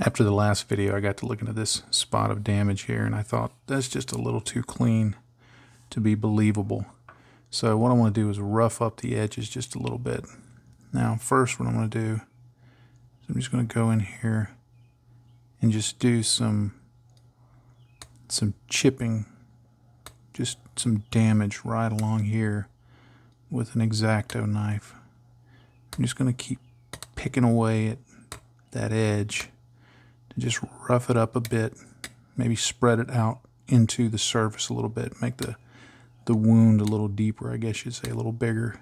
After the last video, I got to looking at this spot of damage here, and I thought that's just a little too clean to be believable. So what I want to do is rough up the edges just a little bit. Now, first what I'm going to do is I'm just going to go in here and just do some chipping, just some damage right along here with an X-Acto knife. I'm just going to keep picking away at that edge to just rough it up a bit, maybe spread it out into the surface a little bit, make the wound a little deeper, I guess you'd say, a little bigger,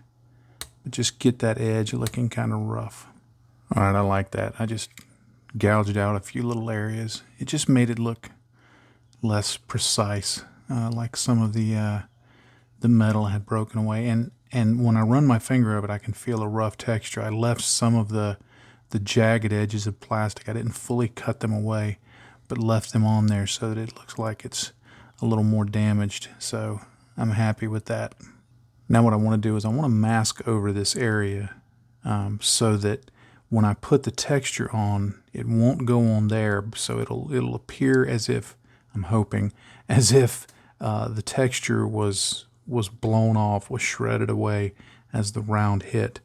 but just get that edge looking kind of rough. All right, I like that. I just gouged out a few little areas. It just made it look less precise, like some of the metal had broken away. And when I run my finger over it, I can feel a rough texture. I left some of the jagged edges of plastic. I didn't fully cut them away, but left them on there so that it looks like it's a little more damaged. So I'm happy with that. Now what I want to do is I want to mask over this area so that when I put the texture on, it won't go on there. So it'll appear as if, I'm hoping, as if the texture was blown off, was shredded away as the round hit.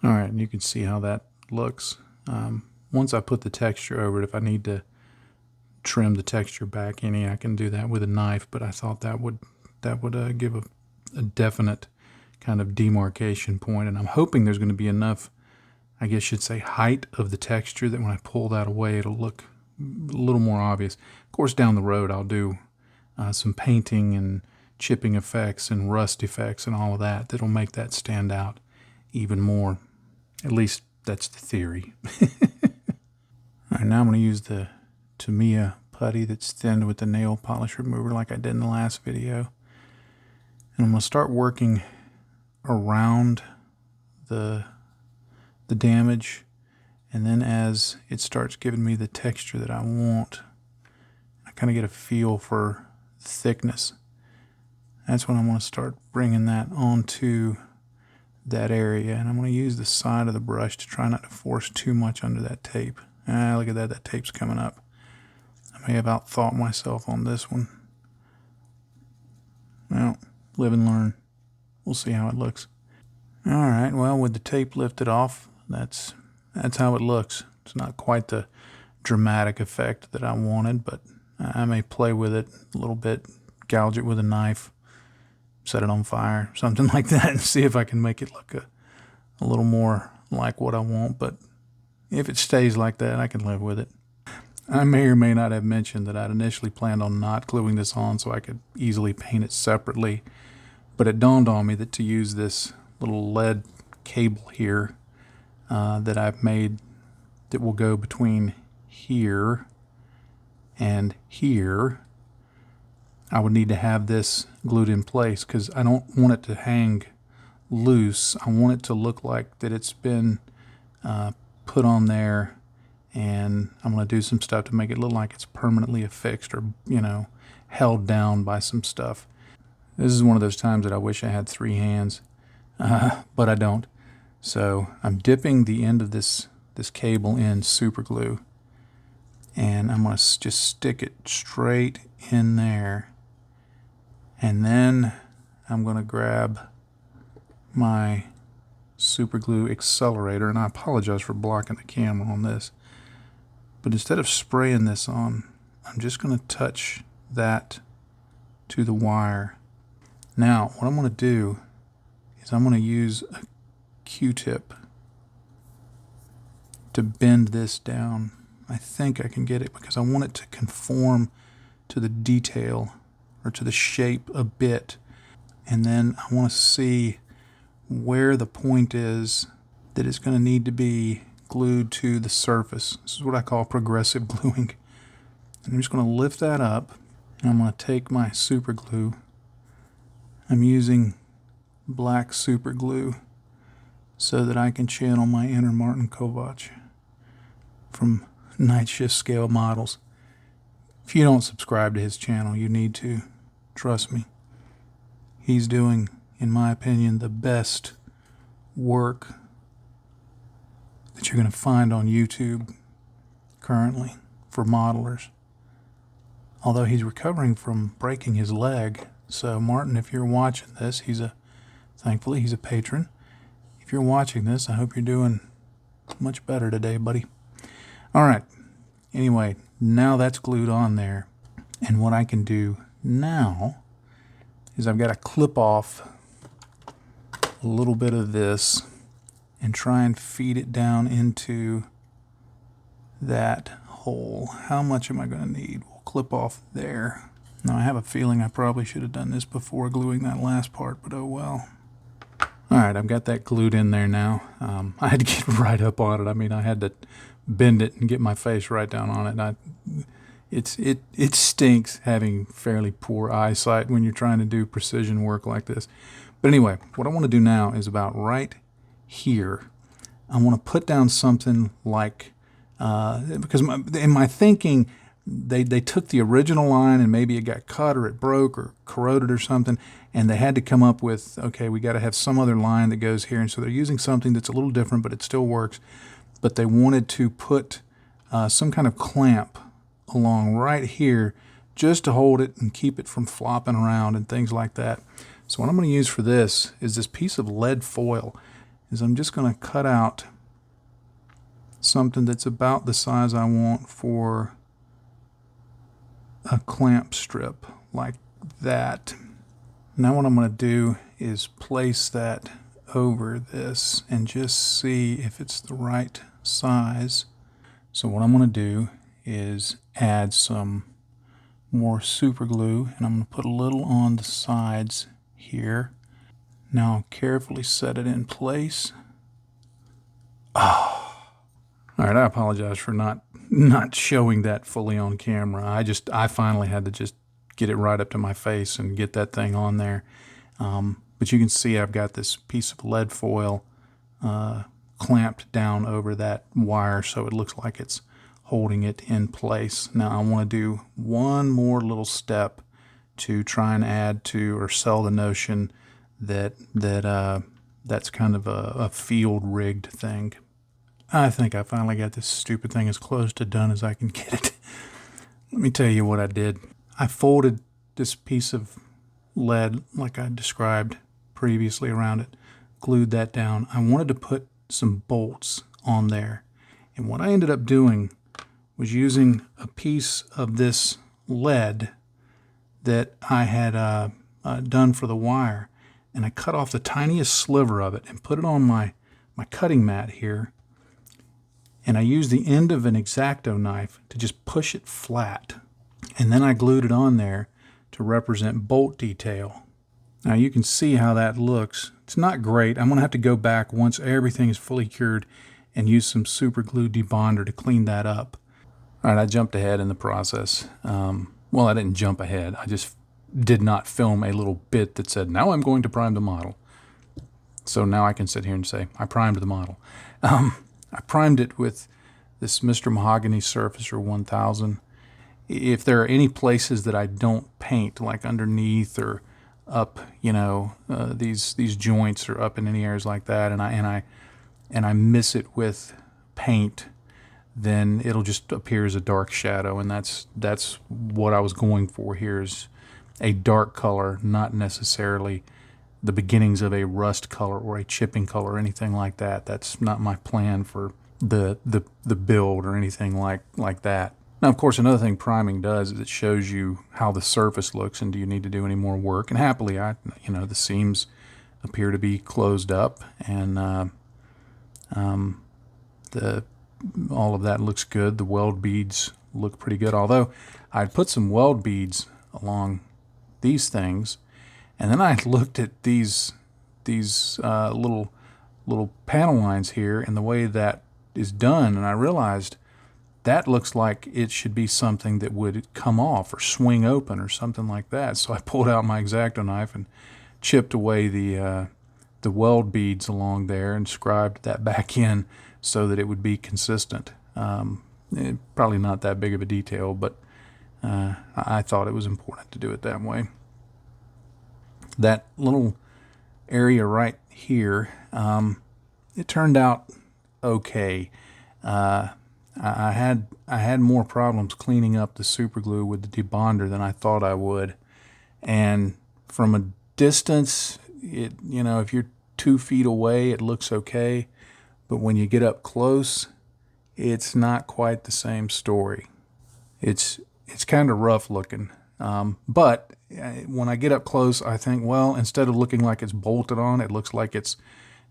All right, and you can see how that looks. Once I put the texture over it, if I need to trim the texture back any, I can do that with a knife, but I thought that would give a definite kind of demarcation point, and I'm hoping there's going to be enough, I guess you'd say, height of the texture that when I pull that away, it'll look a little more obvious. Of course, down the road, I'll do some painting and chipping effects and rust effects and all of that that'll make that stand out even more. At least that's the theory. All right, now I'm going to use the Tamiya putty that's thinned with the nail polish remover like I did in the last video. And I'm going to start working around the damage, and then as it starts giving me the texture that I want, I kind of get a feel for thickness. That's when I'm going to start bringing that onto that area, and I'm going to use the side of the brush to try not to force too much under that tape. Look at that tape's coming up. I may have outthought myself on this one. Well, live and learn. We'll see how it looks. All right, well, with the tape lifted off, that's how it looks. It's not quite the dramatic effect that I wanted, but I may play with it a little bit, gouge it with a knife, set it on fire, something like that, and see if I can make it look a little more like what I want. But if it stays like that, I can live with it. I may or may not have mentioned that I'd initially planned on not gluing this on so I could easily paint it separately, but it dawned on me that to use this little lead cable here that I've made that will go between here and here, I would need to have this glued in place because I don't want it to hang loose. I want it to look like that it's been put on there, and I'm going to do some stuff to make it look like it's permanently affixed or, held down by some stuff. This is one of those times that I wish I had 3 hands, but I don't. So I'm dipping the end of this cable in super glue, and I'm going to just stick it straight in there. And then I'm going to grab my super glue accelerator, and I apologize for blocking the camera on this, but instead of spraying this on, I'm just going to touch that to the wire. Now, what I'm going to do is I'm going to use a Q-tip to bend this down. I think I can get it because I want it to conform to the detail or to the shape a bit. And then I want to see where the point is that it's going to need to be glued to the surface. This is what I call progressive gluing. And I'm just going to lift that up, and I'm going to take my super glue. I'm using black super glue so that I can channel my inner Martin Kovac from Night Shift Scale Models. If you don't subscribe to his channel, you need to. Trust me. He's doing, in my opinion, the best work that you're going to find on YouTube currently. for modelers. Although he's recovering from breaking his leg. So Martin, if you're watching this, thankfully he's a patron. If you're watching this, I hope you're doing much better today, buddy. All right. Anyway, now that's glued on there. And what I can do now is I've got to clip off a little bit of this and try and feed it down into that hole. How much am I going to need? We'll clip off there. Now I have a feeling I probably should have done this before gluing that last part, but oh well. Alright, I've got that glued in there now. I had to get right up on it. I mean, I had to bend it and get my face right down on it. It stinks having fairly poor eyesight when you're trying to do precision work like this. But anyway, what I want to do now is about right here. I want to put down something like, because in my thinking, they took the original line and maybe it got cut or it broke or corroded or something, and they had to come up with, okay, we got to have some other line that goes here. And so they're using something that's a little different, but it still works. But they wanted to put some kind of clamp along right here just to hold it and keep it from flopping around and things like that. So what I'm going to use for this is this piece of lead foil. I'm just going to cut out something that's about the size I want for a clamp strip like that. Now what I'm going to do is place that over this and just see if it's the right size. So what I'm going to do is add some more super glue, and I'm going to put a little on the sides here. Now I'll carefully set it in place. Oh. All right, I apologize for not showing that fully on camera. I finally had to just get it right up to my face and get that thing on there. But you can see I've got this piece of lead foil clamped down over that wire so it looks like it's holding it in place. Now I want to do one more little step to try and add to or sell the notion that that's kind of a field rigged thing. I think I finally got this stupid thing as close to done as I can get it. Let me tell you what I did. I folded this piece of lead like I described previously around it, glued that down. I wanted to put some bolts on there. And what I ended up doing was using a piece of this lead that I had done for the wire, and I cut off the tiniest sliver of it and put it on my cutting mat here. And I used the end of an X-Acto knife to just push it flat. And then I glued it on there to represent bolt detail. Now you can see how that looks. It's not great. I'm going to have to go back once everything is fully cured and use some super glue debonder to clean that up. All right, I jumped ahead in the process. Well, I didn't jump ahead. I just did not film a little bit that said, now I'm going to prime the model. So now I can sit here and say, I primed the model. I primed it with this Mr. Mahogany Surfacer 1000. If there are any places that I don't paint, like underneath or up, these joints or up in any areas like that, and I miss it with paint, then it'll just appear as a dark shadow, and that's what I was going for here, is a dark color, not necessarily the beginnings of a rust color or a chipping color or anything like that. That's not my plan for the build or anything like that. Now, of course, another thing priming does is it shows you how the surface looks and do you need to do any more work. And happily, the seams appear to be closed up, and all of that looks good. The weld beads look pretty good, although I'd put some weld beads along these things, and then I looked at these little panel lines here and the way that is done, and I realized that looks like it should be something that would come off or swing open or something like that. So I pulled out my X-Acto knife and chipped away the weld beads along there and scribed that back in so that it would be consistent. Probably not that big of a detail, but I thought it was important to do it that way. That little area right here, it turned out okay. I had more problems cleaning up the super glue with the debonder than I thought I would. And from a distance, if you're 2 feet away, it looks okay. But when you get up close, it's not quite the same story. It's kind of rough looking. But when I get up close, I think, well, instead of looking like it's bolted on, it looks like it's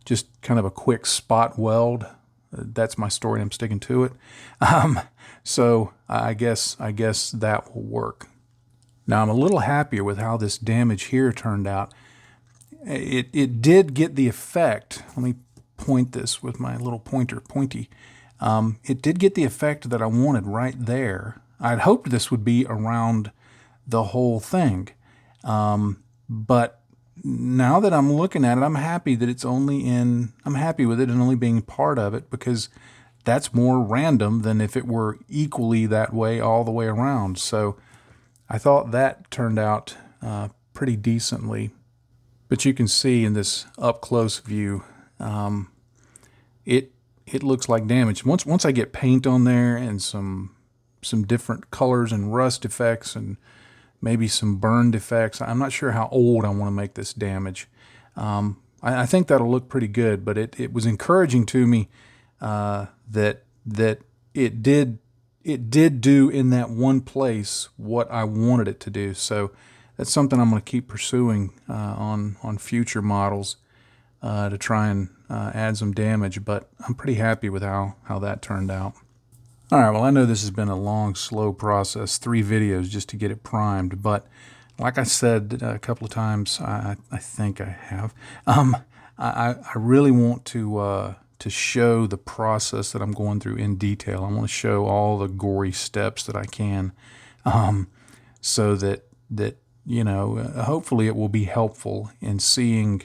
just kind of a quick spot weld. That's my story. I'm sticking to it. So I guess that will work. Now I'm a little happier with how this damage here turned out. It did get the effect. Let me point this with my little pointy. It did get the effect that I wanted right there. I'd hoped this would be around the whole thing. But now that I'm looking at it, I'm happy that I'm happy with it and only being part of it, because that's more random than if it were equally that way all the way around. So I thought that turned out pretty decently. But you can see in this up close view, it looks like damage. Once I get paint on there and some different colors and rust effects and maybe some burned effects, I'm not sure how old I want to make this damage. I think that'll look pretty good, but it was encouraging to me that it did do in that one place what I wanted it to do. So that's something I'm going to keep pursuing on future models to try and add some damage, but I'm pretty happy with how that turned out. All right, well, I know this has been a long, slow process, 3 videos just to get it primed, but like I said a couple of times, I think I have, I really want to show the process that I'm going through in detail. I want to show all the gory steps that I can, so that hopefully it will be helpful in seeing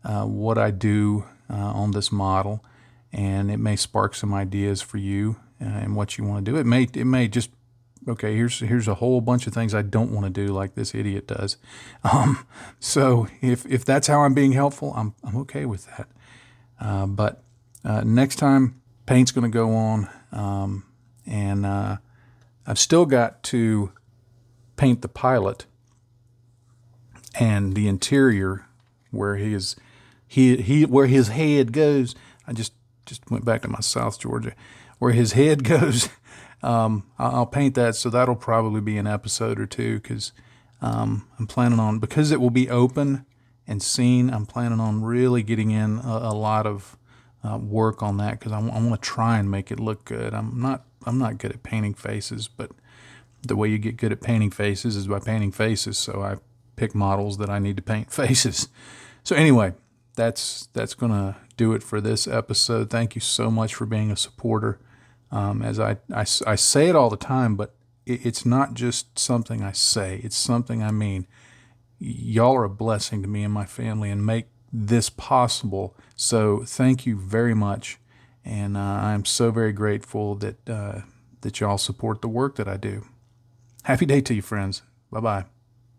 what I do on this model, and it may spark some ideas for you and what you want to do. It may just, okay, here's a whole bunch of things I don't want to do like this idiot does. So if that's how I'm being helpful, I'm okay with that. But next time, paint's going to go on, and I've still got to paint the pilot and the interior where his head goes. I just went back to my South Georgia, where his head goes. I'll paint that, so that'll probably be an episode or 2, because I'm planning on, because it will be open and seen, I'm planning on really getting in a lot of work on that, because I want to try and make it look good. I'm not good at painting faces, but the way you get good at painting faces is by painting faces. So I pick models that I need to paint faces. So anyway, that's going to do it for this episode. Thank you so much for being a supporter. As I say it all the time, but it's not just something I say. It's something I mean. Y'all are a blessing to me and my family and make this possible. So thank you very much. And I'm so very grateful that y'all support the work that I do. Happy day to you, friends. Bye-bye.